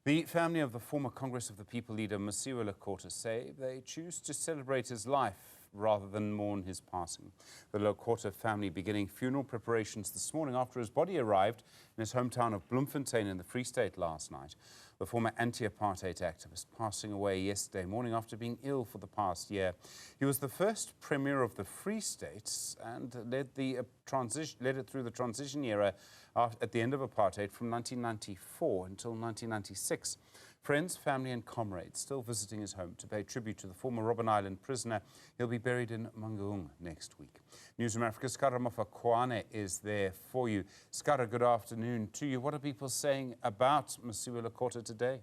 The family of the former Congress of the People leader Mosiuoa Lekota say they choose to celebrate his life rather than mourn his passing. The Lekota family beginning funeral preparations this morning after his body arrived in his hometown of Bloemfontein in the Free State last night. The former anti-apartheid activist passing away yesterday morning after being ill for the past year. He was the first premier of the Free State and led it through the transition era at the end of apartheid from 1994 until 1996. Friends, family and comrades still visiting his home to pay tribute to the former Robben Island prisoner. He'll be buried in Mourn next week. Newzroom Afrika's Scara Mafokoane is there for you. Scara, good afternoon to you. What are people saying about Mosiuoa Lekota today?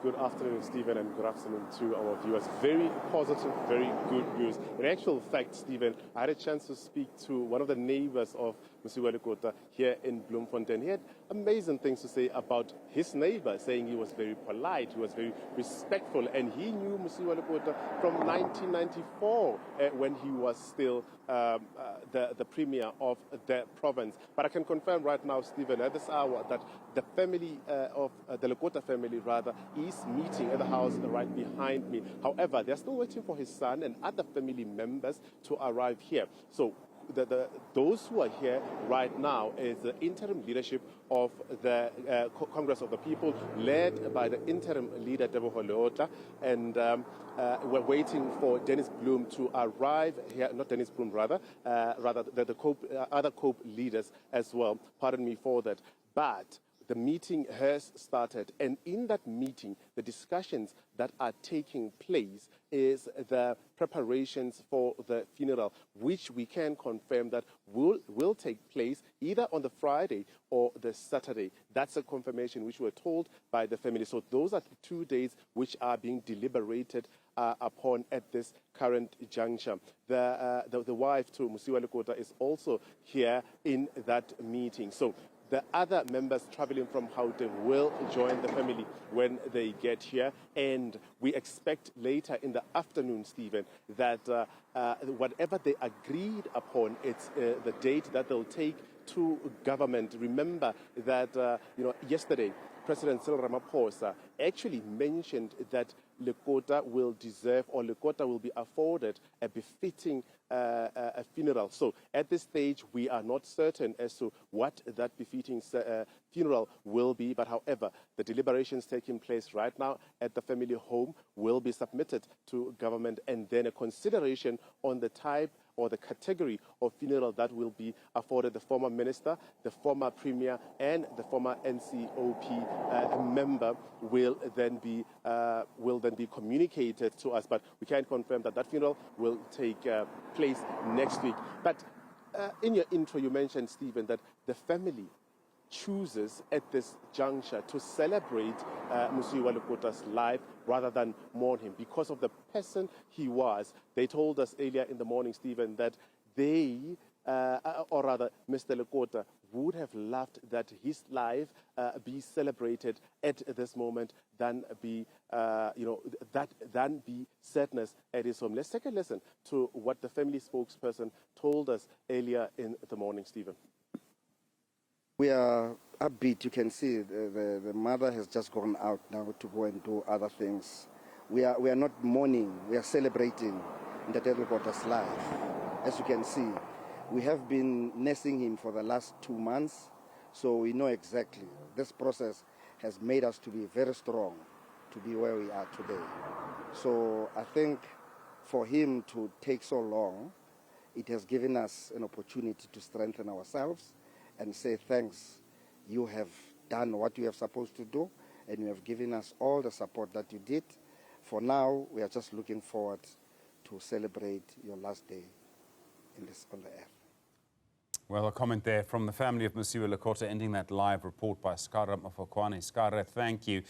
Good afternoon, Stephen, and good afternoon to our viewers. Very positive, very good news. In actual fact, Stephen, I had a chance to speak to one of the neighbors of Mosiuoa Lekota here in Bloemfontein. He had amazing things to say about his neighbor, saying he was very polite, he was very respectful, and he knew Mosiuoa Lekota from 1994 when he was still the premier of the province. But I can confirm right now, Stephen, at this hour that the family of the Lekota family, rather, is meeting at the house right behind me. However, they're still waiting for his son and other family members to arrive here. So those who are here right now is the interim leadership of the Congress of the People, led by the interim leader, Mosiuoa Lekota, and we're waiting for Dennis Bloem to arrive here, not Dennis Bloem, rather the other COPE leaders as well. Pardon me for that. But the meeting has started, and in that meeting, the discussions that are taking place is the preparations for the funeral, which we can confirm that will take place either on the Friday or the Saturday. That's a confirmation which we're told by the family. So those are the 2 days which are being deliberated upon at this current juncture. The wife to Mosiuoa Lekota is also here in that meeting. So the other members traveling from Gauteng will join the family when they get here, and we expect later in the afternoon, Stephen, that whatever they agreed upon, it's the date that they'll take to government. Remember that yesterday, President Cyril Ramaphosa actually mentioned that Lekota will deserve, or Lekota will be afforded, a befitting a funeral. So at this stage, we are not certain as to what that befitting funeral will be. But however, the deliberations taking place right now at the family home will be submitted to government, and then a consideration on the type or the category of funeral that will be afforded the former minister, the former premier, and the former NCOP member will then be communicated to us. But we can confirm that that funeral will take place next week. But in your intro, you mentioned, Stephen, that the family chooses at this juncture to celebrate Mosiuoa Lekota's life rather than mourn him because of the person he was. They told us earlier in the morning, Stephen, that they, or rather Mr. Lekota, would have loved that his life be celebrated at this moment than be, than be sadness at his home. Let's take a listen to what the family spokesperson told us earlier in the morning, Stephen. We are upbeat. You can see the mother has just gone out now to go and do other things. We are not mourning, we are celebrating Ntate Lekota's life. As you can see, we have been nursing him for the last 2 months, so we know exactly. This process has made us to be very strong to be where we are today. So I think for him to take so long, it has given us an opportunity to strengthen ourselves and say thanks. You have done what you have supposed to do, and you have given us all the support that you did. For now, we are just looking forward to celebrate your last day on the earth. Well, a comment there from the family of Mosiuoa Lekota ending that live report by Scara Mafokoane. Scara, thank you.